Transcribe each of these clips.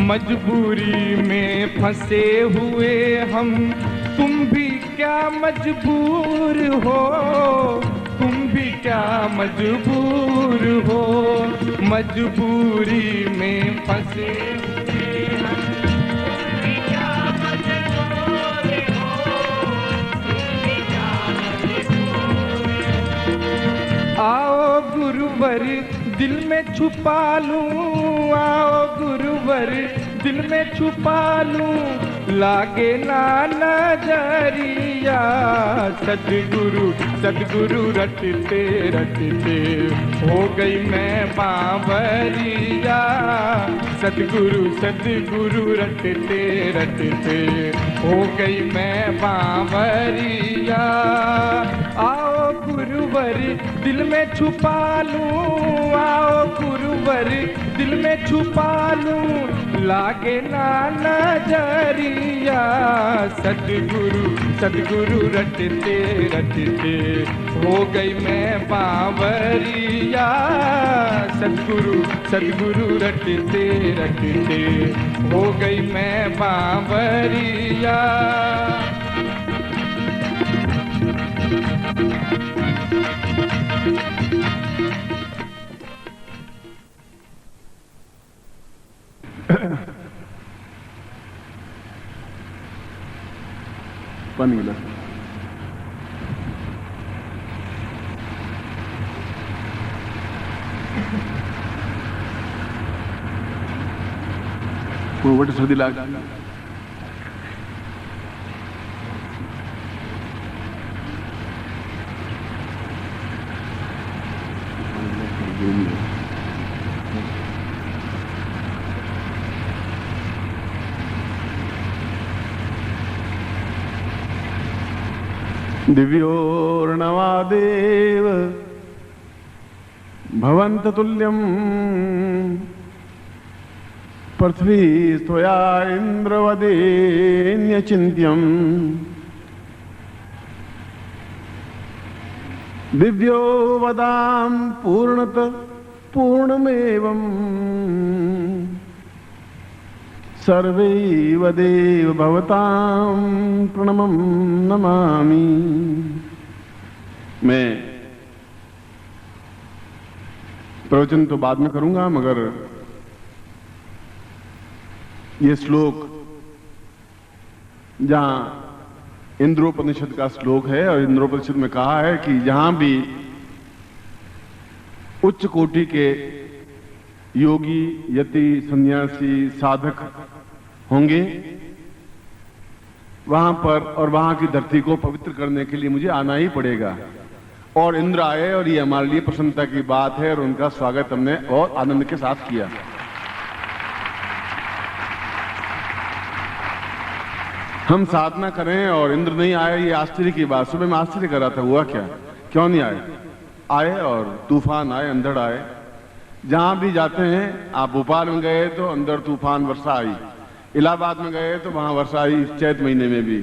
मजबूरी में फंसे हुए हम, तुम भी क्या मजबूर हो, तुम भी क्या मजबूर हो, मजबूरी में फंसे हुए हम, तुम भी क्या मजबूर हो, तुम भी क्या मजबूर हो। आओ गुरुवर दिल में छुपा लूं, आओ गुरुवर दिल में छुपा लूं, लागे ना नजरिया। सतगुरु सतगुरु रटते रटते हो गई मैं बांवरिया। सतगुरु सतगुरु रटते रटते हो गई मैं बांवरिया। आओ गुरुवर दिल में छुपा लूं, आओ गुरुवर दिल में छुपा लूं, लागे ना नजरिया। सतगुरु सतगुरु रटते रटते हो गई मैं बांवरिया। सतगुरु सतगुरु रटते रटते हो गई मैं बांवरिया। पानी गिला वो वट सर्दी लाग दिव्योर्णवादेव भवन्ततुल्यं पृथ्वी त्वया इन्द्रवदेन्यचिन्त्यम्। दिव्यो वदां पूर्णत पूर्णमेवम् सर्वैव देव भवतां प्रणमं नमामि। मैं प्रवचन तो बाद में करूंगा, मगर ये श्लोक जहां इंद्रोपनिषद का श्लोक है और इंद्रोपनिषद में कहा है कि जहां भी उच्च कोटि के योगी यति सन्यासी साधक होंगे, वहां पर और वहां की धरती को पवित्र करने के लिए मुझे आना ही पड़ेगा। और इंद्र आए और ये हमारे लिए प्रसन्नता की बात है और उनका स्वागत हमने और आनंद के साथ किया। हम साधना करें और इंद्र नहीं आए, ये आश्चर्य की बात। सुबह मैं आश्चर्य कर रहा था, हुआ क्या, क्यों नहीं आए? आए और तूफान आए, अंधड़ आए। जहां भी जाते हैं, आप भोपाल में गए तो अंदर तूफान वर्षा आई, इलाहाबाद में गए तो वहां वर्षा आई, चैत महीने में भी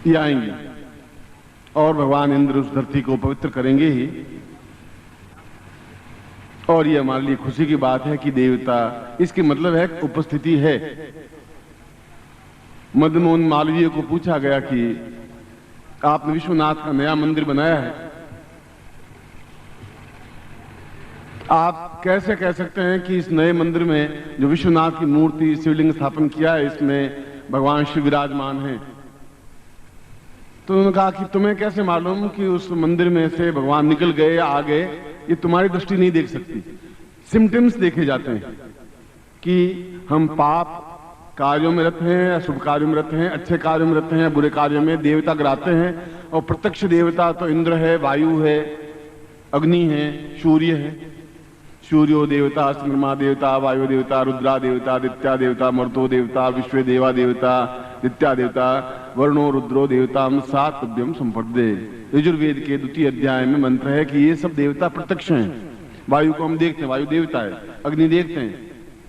ये आएंगी और भगवान इंद्र उस धरती को पवित्र करेंगे ही। और ये हमारे लिए खुशी की बात है कि देवता, इसके मतलब है उपस्थिति है। मदन मोहन मालवीय को पूछा गया कि आपने विश्वनाथ का नया मंदिर बनाया है, आप कैसे कह सकते हैं कि इस नए मंदिर में जो विश्वनाथ की मूर्ति शिवलिंग स्थापन किया है, इसमें भगवान शिव विराजमान हैं? तो उन्होंने कहा कि तुम्हें कैसे मालूम कि उस मंदिर में से भगवान निकल गए या आ गए? ये तुम्हारी दृष्टि नहीं देख सकती। सिम्टम्स देखे जाते हैं कि हम पाप कार्यों में रहते हैं, अशुभ कार्यों में रहते हैं, अच्छे कार्यों में रहते हैं, बुरे कार्यों में। देवता गिराते हैं और प्रत्यक्ष देवता तो इंद्र है, वायु है, अग्नि है, सूर्य है। सूर्यो देवता, चंद्रमा देवता, वायु देवता, रुद्रा देवता, आदित्य देवता, मर्तो देवता, विश्व देवा देवता, नित्या देवता, वर्णो रुद्रो देवता सातभ्यम संपदे। यजुर्वेद के 2 अध्याय में मंत्र है कि ये सब देवता प्रत्यक्ष हैं। वायु को हम देखते हैं, वायु देवता है। अग्नि देखते हैं,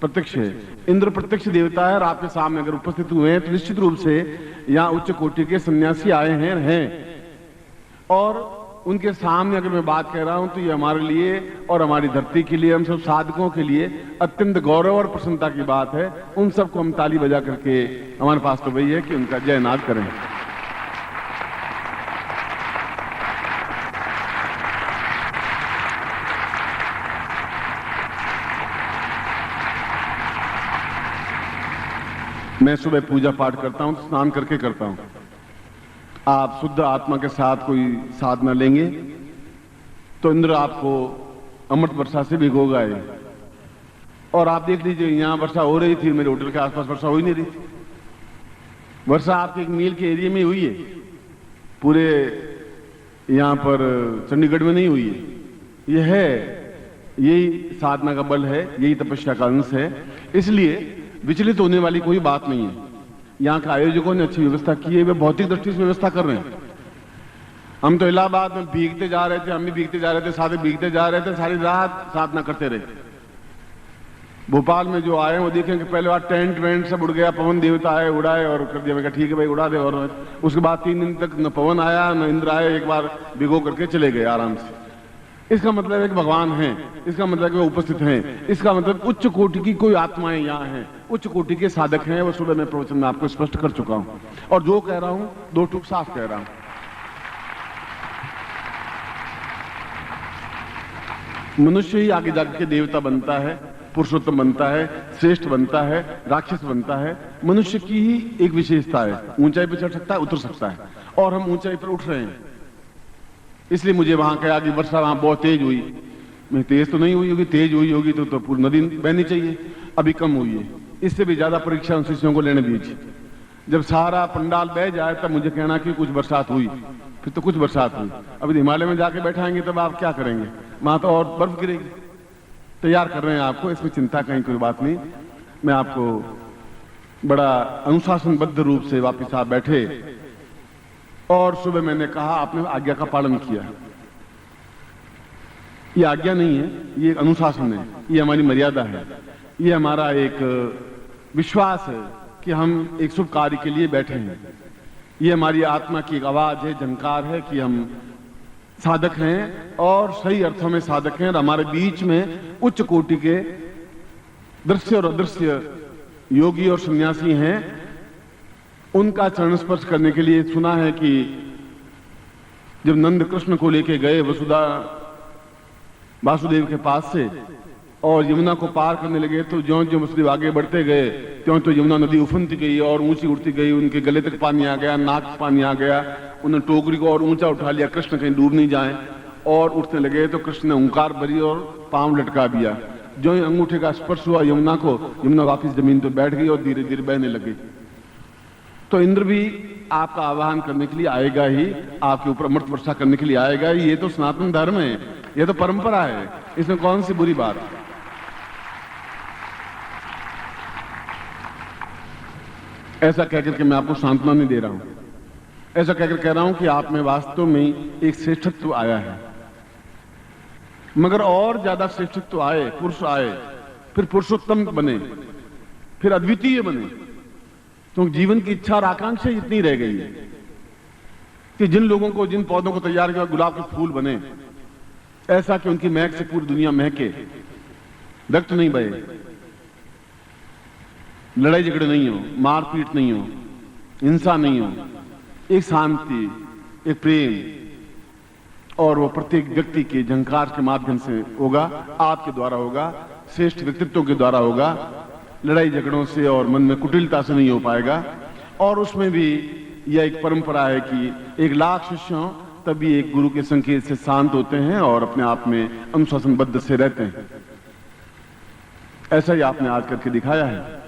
प्रत्यक्ष है। इंद्र प्रत्यक्ष देवता है और आपके सामने अगर उपस्थित हुए हैं तो निश्चित रूप से यहाँ उच्च कोटि के सन्यासी आए हैं। और उनके सामने अगर मैं बात कह रहा हूं तो ये हमारे लिए और हमारी धरती के लिए, हम सब साधकों के लिए अत्यंत गौरव और प्रसन्नता की बात है। उन सबको हम ताली बजा करके, हमारे पास तो वही है कि उनका जयनाद करें। मैं सुबह पूजा पाठ करता हूं, स्नान करके करता हूं। आप शुद्ध आत्मा के साथ कोई साधना लेंगे तो इंद्र आपको अमृत वर्षा से भिगोगा ये। और आप देख लीजिए, यहां वर्षा हो रही थी, मेरे होटल के आसपास वर्षा हो ही नहीं रही थी। वर्षा आपके एक मील के एरिया में हुई है, पूरे यहां पर चंडीगढ़ में नहीं हुई है। यह है, यही साधना का बल है, यही तपस्या का अंश है। इसलिए विचलित होने वाली कोई बात नहीं है। यहाँ के आयोजकों ने अच्छी व्यवस्था की है, वे भौतिक दृष्टि से व्यवस्था कर रहे हैं। हम तो इलाहाबाद में भीगते जा रहे थे, हम भी भीगते जा रहे थे, साथ भीगते जा रहे थे, सारी रात साधना करते रहे। भोपाल में जो आए वो देखें कि पहले बार टेंट वेंट सब उड़ गया, पवन देवता आए, उड़ाए और कर दिया। मैं कहा ठीक है भाई उड़ा दे। और उसके बाद 3 दिन तक न पवन आया न इंद्र आए, एक बार भिगो करके चले गए आराम से। इसका मतलब है कि भगवान हैं, इसका मतलब है कि वो उपस्थित हैं, इसका मतलब उच्च कोटि की कोई आत्माएं यहाँ हैं, उच्च कोटि के साधक हैं। वो सुबह मैं प्रवचन में आपको स्पष्ट कर चुका हूं, और जो कह रहा हूं 2 टूक साफ कह रहा हूं। मनुष्य ही आगे जाकर के देवता बनता है, पुरुषोत्तम बनता है, श्रेष्ठ बनता है, राक्षस बनता है। मनुष्य की ही एक विशेषता है, ऊंचाई पर चढ़ सकता है, उतर सकता है, और हम ऊंचाई पर उठ रहे हैं। इसलिए मुझे वहां कहा कि वर्षा वहां बहुत तेज हुई। मैं तेज तो नहीं हुई होगी, तेज हुई होगी तो पूरी नदी बहनी चाहिए, अभी कम हुई है। इससे भी ज्यादा परीक्षा उन शिष्यों को लेने दीजिए। जब सारा पंडाल बह जाए तब मुझे कहना कि कुछ बरसात हुई, फिर तो कुछ बरसात हुई। अभी हिमालय में जाके बैठाएंगे तब आप क्या करेंगे, वहां तो और बर्फ गिरेगी। तैयार कर रहे हैं आपको, इसमें चिंता कहीं कोई बात नहीं। मैं आपको बड़ा अनुशासनबद्ध रूप से वापिस आप बैठे, और सुबह मैंने कहा आपने आज्ञा का पालन किया। ये आज्ञा नहीं है, ये एक अनुशासन है, ये हमारी मर्यादा है, ये हमारा एक विश्वास है कि हम एक शुभ कार्य के लिए बैठे हैं। ये हमारी आत्मा की एक आवाज है, झंकार है कि हम साधक हैं, और सही अर्थों में साधक हैं। और हमारे बीच में उच्च कोटि के दृश्य और अदृश्य योगी और सन्यासी हैं। उनका चरण स्पर्श करने के लिए सुना है कि जब नंद कृष्ण को लेके गए वासुदेव के पास से, और यमुना को पार करने लगे, तो ज्यों ज्यों वसुदेव आगे बढ़ते गए त्यों तो यमुना नदी उफनती गई और ऊंची उठती गई। उनके गले तक पानी आ गया, नाक तक पानी आ गया। उन्होंने टोकरी को और ऊंचा उठा लिया, कृष्ण कहीं डूब नहीं जाए, और उठने लगे तो कृष्ण ने ओंकार भरी और पांव लटका दिया। जो ही अंगूठे का स्पर्श हुआ यमुना को, यमुना वापिस जमीन पर बैठ गई और धीरे धीरे बहने लगी। तो इंद्र भी आपका आवाहन करने के लिए आएगा ही, आपके ऊपर अमृत वर्षा करने के लिए आएगा ही। ये तो सनातन धर्म है, ये तो परंपरा है, इसमें कौन सी बुरी बात है। ऐसा कहकर के मैं आपको सांत्वना नहीं दे रहा हूं, ऐसा कहकर कह रहा हूं कि आप में वास्तव में एक श्रेष्ठत्व आया है। मगर और ज्यादा श्रेष्ठत्व आए, पुरुष आए, फिर पुरुषोत्तम बने, फिर अद्वितीय बने। तो जीवन की इच्छा और आकांक्षा इतनी रह गई है कि जिन लोगों को, जिन पौधों को तैयार किया गुलाब के फूल बने, ऐसा कि उनकी महक से पूरी दुनिया महके, रक्त नहीं बहे, लड़ाई झगड़े नहीं हो, मारपीट नहीं हो, हिंसा नहीं हो, एक शांति, एक प्रेम, और वो प्रत्येक व्यक्ति के झंकार के माध्यम से होगा, आपके द्वारा होगा, श्रेष्ठ व्यक्तित्व के द्वारा होगा। लड़ाई झगड़ों से और मन में कुटिलता से नहीं हो पाएगा। और उसमें भी यह एक परंपरा है कि 1 लाख शिष्य हों तभी एक गुरु के संकेत से शांत होते हैं और अपने आप में अनुशासनबद्ध से रहते हैं। ऐसा ही आपने आज करके दिखाया है,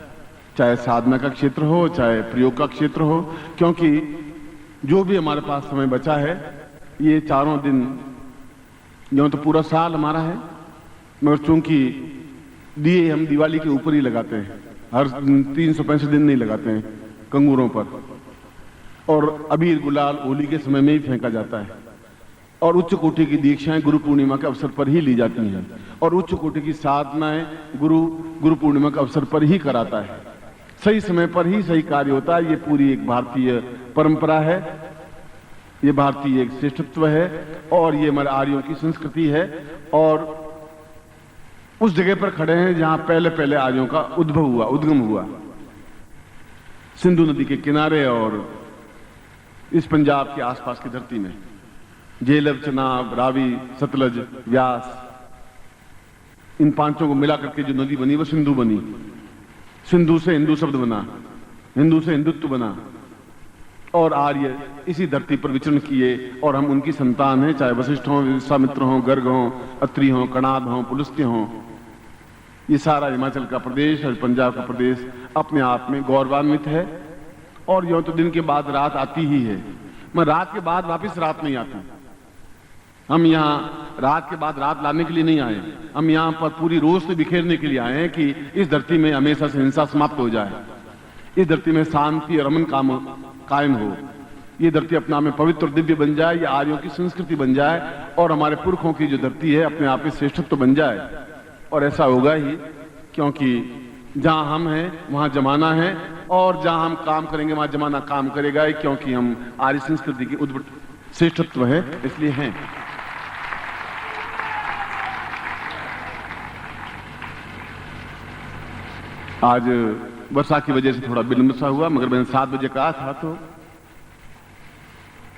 चाहे साधना का क्षेत्र हो, चाहे प्रयोग का क्षेत्र हो। क्योंकि जो भी हमारे पास समय बचा है, ये 4 दिन, जो तो पूरा साल हमारा है, मगर चूंकि दिए हम दिवाली के ऊपर ही लगाते हैं, हर 365 दिन नहीं लगाते हैं कंगूरों पर, और अबीर गुलाल होली के समय में ही फेंका जाता है। और उच्च कोटि की दीक्षाएं गुरु पूर्णिमा के अवसर पर ही ली जाती हैं, और उच्च कोटि की साधनाएं गुरु पूर्णिमा के अवसर पर ही कराता है। सही समय पर ही सही कार्य होता है। ये पूरी एक भारतीय परंपरा है, ये भारतीय एक श्रेष्ठत्व है और ये हमारे आर्यों की संस्कृति है और उस जगह पर खड़े हैं जहां पहले पहले आर्यों का उद्गम हुआ सिंधु नदी के किनारे और इस पंजाब के आसपास की धरती में। झेलम, चनाब, रावी, सतलज, व्यास, इन पांचों को मिला करके जो नदी बनी वो सिंधु बनी। सिंधु से हिंदू शब्द बना, हिंदू से हिंदुत्व बना और आर्य इसी धरती पर विचरण किए और हम उनकी संतान हैं, चाहे वशिष्ठ हों, विश्वामित्र हों, गर्ग हों, अत्रि हों, कणाद हों, पुलस्त्य हों। ये सारा हिमाचल का प्रदेश और पंजाब का प्रदेश अपने आप में गौरवान्वित है और यूं तो दिन के बाद रात आती ही है, मगर रात के बाद वापस रात नहीं आती। हम यहाँ रात के बाद रात लाने के लिए नहीं आए, हम यहाँ पर पूरी रोशनी बिखेरने के लिए आए हैं कि इस धरती में हमेशा से हिंसा समाप्त हो जाए, इस धरती में शांति और अमन कायम हो, ये धरती अपने आप में पवित्र और दिव्य बन जाए, ये आर्यों की संस्कृति बन जाए और हमारे पुरखों की जो धरती है अपने आप में श्रेष्ठत्व बन जाए। और ऐसा होगा ही क्योंकि जहां हम हैं वहां जमाना है और जहां हम काम करेंगे वहां जमाना काम करेगा ही, क्योंकि हम आर्य संस्कृति की उद्भट श्रेष्ठत्व है इसलिए हैं। आज वर्षा की वजह से थोड़ा विलंब सा हुआ, मगर मैंने 7 बजे कहा था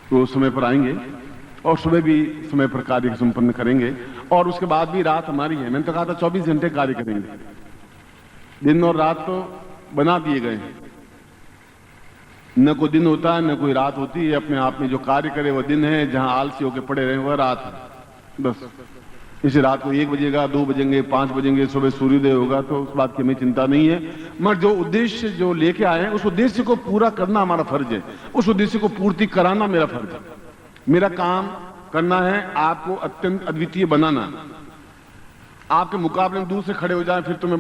तो समय पर आएंगे और सुबह भी समय पर कार्य संपन्न करेंगे और उसके बाद भी रात हमारी है। मैंने तो कहा था 24 घंटे कार्य करेंगे, दिन और रात तो बना दिए गए हैं, न कोई दिन होता है न कोई रात होती है। अपने आप में जो कार्य करे वो दिन है, जहां आलसी होकर पड़े रहे वह रात है। बस इसी रात को 1 बजेगा, 2 बजेंगे, 5 बजेंगे, सुबह सूर्योदय होगा, तो उस बात की हमें चिंता नहीं है। मगर जो उद्देश्य जो लेके आए हैं उस उद्देश्य को पूरा करना हमारा फर्ज है, उस उद्देश्य को पूर्ति कराना मेरा फर्ज है। मेरा काम करना है आपको अत्यंत अद्वितीय बनाना, आपके मुकाबले में दूर से खड़े हो जाए फिर तुम्हें